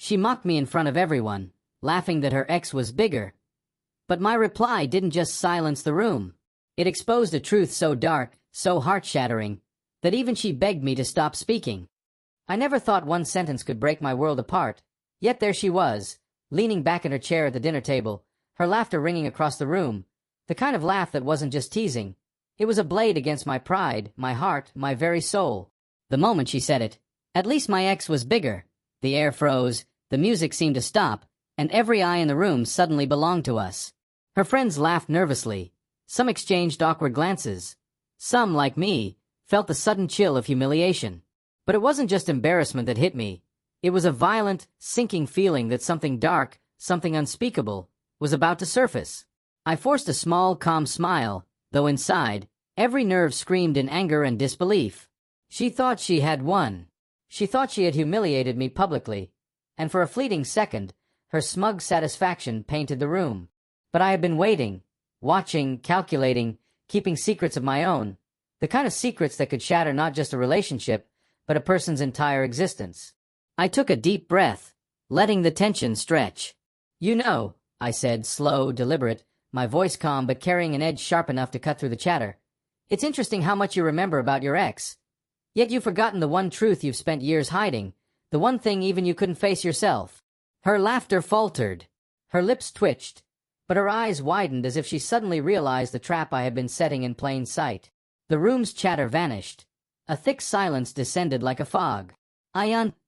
She mocked me in front of everyone, laughing that her ex was bigger. But my reply didn't just silence the room. It exposed a truth so dark, so heart-shattering, that even she begged me to stop speaking. I never thought one sentence could break my world apart, yet there she was, leaning back in her chair at the dinner table, her laughter ringing across the room, the kind of laugh that wasn't just teasing. It was a blade against my pride, my heart, my very soul. The moment she said it, at least my ex was bigger. The air froze, the music seemed to stop, and every eye in the room suddenly belonged to us. Her friends laughed nervously. Some exchanged awkward glances. Some, like me, felt the sudden chill of humiliation. But it wasn't just embarrassment that hit me. It was a violent, sinking feeling that something dark, something unspeakable, was about to surface. I forced a small, calm smile, though inside, every nerve screamed in anger and disbelief. She thought she had won. She thought she had humiliated me publicly, and for a fleeting second, her smug satisfaction painted the room. But I had been waiting, watching, calculating, keeping secrets of my own, the kind of secrets that could shatter not just a relationship, but a person's entire existence. I took a deep breath, letting the tension stretch. "You know," I said, slow, deliberate, my voice calm but carrying an edge sharp enough to cut through the chatter. "It's interesting how much you remember about your ex. Yet you've forgotten the one truth you've spent years hiding, the one thing even you couldn't face yourself." Her laughter faltered. Her lips twitched, but her eyes widened as if she suddenly realized the trap I had been setting in plain sight. The room's chatter vanished. A thick silence descended like a fog.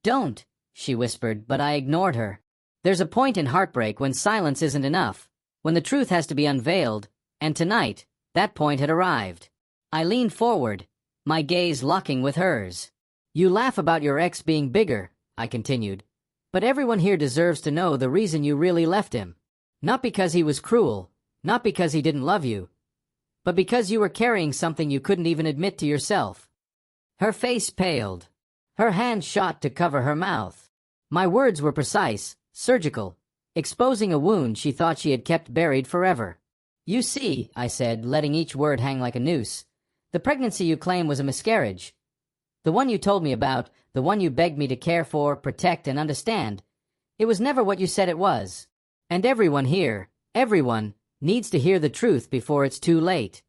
"Don't," she whispered, but I ignored her. There's a point in heartbreak when silence isn't enough, when the truth has to be unveiled, and tonight, that point had arrived. I leaned forward, my gaze locking with hers. "You laugh about your ex being bigger," I continued, "but everyone here deserves to know the reason you really left him. Not because he was cruel, not because he didn't love you, but because you were carrying something you couldn't even admit to yourself." Her face paled. Her hand shot to cover her mouth. My words were precise, surgical, exposing a wound she thought she had kept buried forever. "You see," I said, letting each word hang like a noose, "the pregnancy you claim was a miscarriage. The one you told me about, the one you begged me to care for, protect, and understand, it was never what you said it was. And everyone here, everyone, needs to hear the truth before it's too late."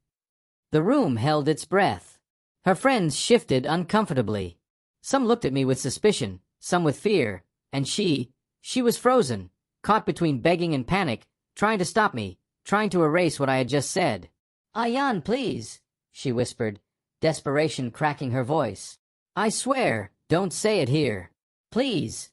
The room held its breath. Her friends shifted uncomfortably. Some looked at me with suspicion, some with fear, and she was frozen, caught between begging and panic, trying to stop me, trying to erase what I had just said. "Ayan, please," she whispered, desperation cracking her voice. "I swear, don't say it here. Please."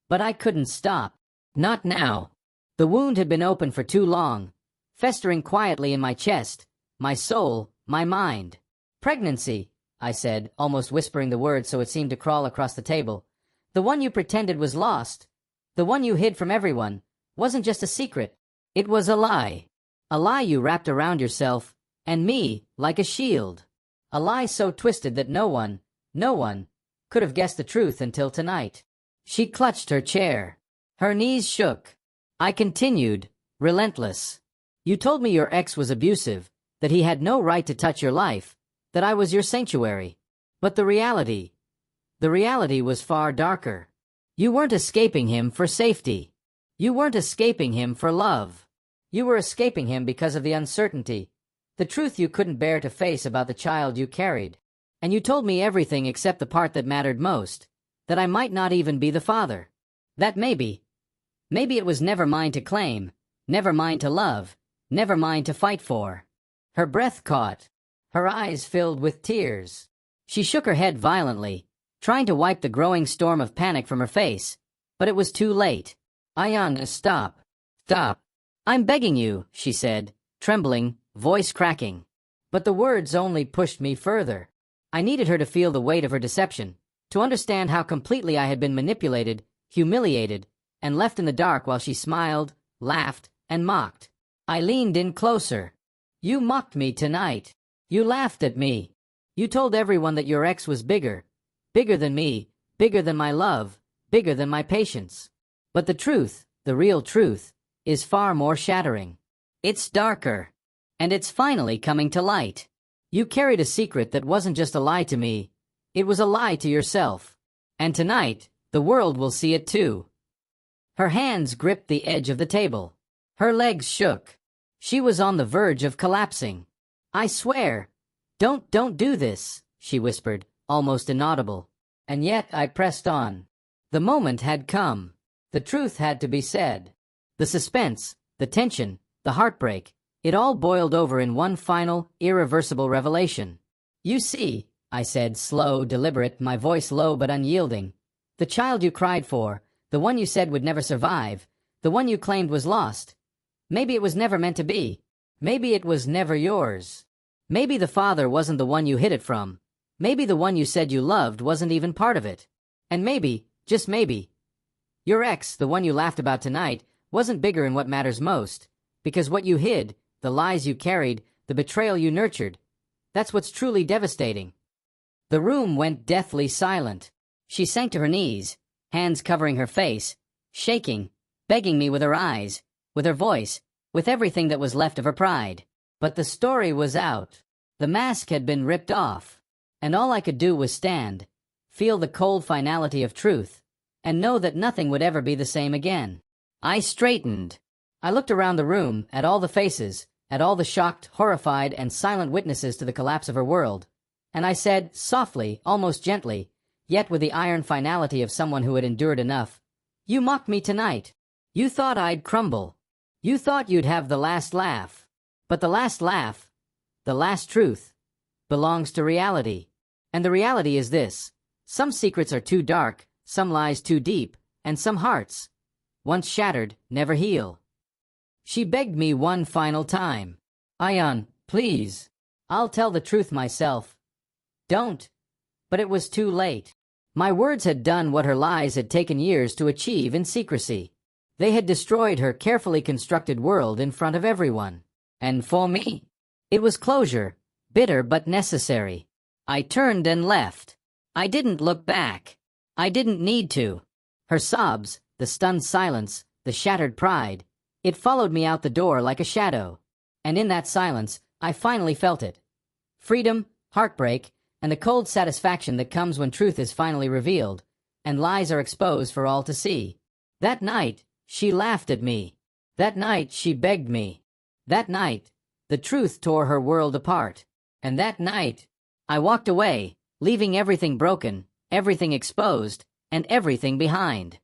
But I couldn't stop. Not now. The wound had been open for too long, festering quietly in my chest, my soul, my mind. "Pregnancy," I said, almost whispering the word so it seemed to crawl across the table. "The one you pretended was lost, the one you hid from everyone, wasn't just a secret. It was a lie. A lie you wrapped around yourself, and me, like a shield. A lie so twisted that no one, could have guessed the truth until tonight." She clutched her chair. Her knees shook. I continued, relentless. "You told me your ex was abusive, that he had no right to touch your life, that I was your sanctuary. But the reality was far darker. You weren't escaping him for safety. You weren't escaping him for love. You were escaping him because of the uncertainty, the truth you couldn't bear to face about the child you carried. And you told me everything except the part that mattered most, that I might not even be the father. That maybe it was never mine to claim, never mine to love, never mine to fight for." Her breath caught. Her eyes filled with tears. She shook her head violently, trying to wipe the growing storm of panic from her face, but it was too late. "Ayan, stop. Stop. I'm begging you," she said, trembling, voice cracking. But the words only pushed me further. I needed her to feel the weight of her deception, to understand how completely I had been manipulated, humiliated, and left in the dark while she smiled, laughed, and mocked. I leaned in closer. "You mocked me tonight. You laughed at me. You told everyone that your ex was bigger than me, bigger than my love, bigger than my patience. But the truth, the real truth, is far more shattering. It's darker. And it's finally coming to light. You carried a secret that wasn't just a lie to me, it was a lie to yourself. And tonight, the world will see it too. Her hands gripped the edge of the table. Her legs shook. She was on the verge of collapsing. "I swear. Don't do this," she whispered, almost inaudible. And yet I pressed on. The moment had come. The truth had to be said. The suspense, the tension, the heartbreak, it all boiled over in one final, irreversible revelation. "You see," I said, slow, deliberate, my voice low but unyielding, "the child you cried for, the one you said would never survive, the one you claimed was lost. Maybe it was never meant to be. Maybe it was never yours. Maybe the father wasn't the one you hid it from. Maybe the one you said you loved wasn't even part of it. And maybe, just maybe, your ex, the one you laughed about tonight, wasn't bigger in what matters most. Because what you hid, the lies you carried, the betrayal you nurtured, that's what's truly devastating." The room went deathly silent. She sank to her knees, hands covering her face, shaking, begging me with her eyes, with her voice, with everything that was left of her pride. But the story was out. The mask had been ripped off. And all I could do was stand, feel the cold finality of truth, and know that nothing would ever be the same again. I straightened. I looked around the room, at all the faces, at all the shocked, horrified, and silent witnesses to the collapse of her world, and I said, softly, almost gently, yet with the iron finality of someone who had endured enough, "You mocked me tonight. You thought I'd crumble. You thought you'd have the last laugh. But the last laugh, the last truth, belongs to reality. And the reality is this: some secrets are too dark, some lies too deep, and some hearts, once shattered, never heal." She begged me one final time. "Ayan, please. I'll tell the truth myself." "Don't." But it was too late. My words had done what her lies had taken years to achieve in secrecy. They had destroyed her carefully constructed world in front of everyone. And for me, it was closure, bitter but necessary. I turned and left. I didn't look back. I didn't need to. Her sobs, the stunned silence, the shattered pride, it followed me out the door like a shadow. And in that silence, I finally felt it. Freedom, heartbreak, and the cold satisfaction that comes when truth is finally revealed, and lies are exposed for all to see. That night, she laughed at me. That night, she begged me. That night, the truth tore her world apart. And that night, I walked away, leaving everything broken, everything exposed, and everything behind.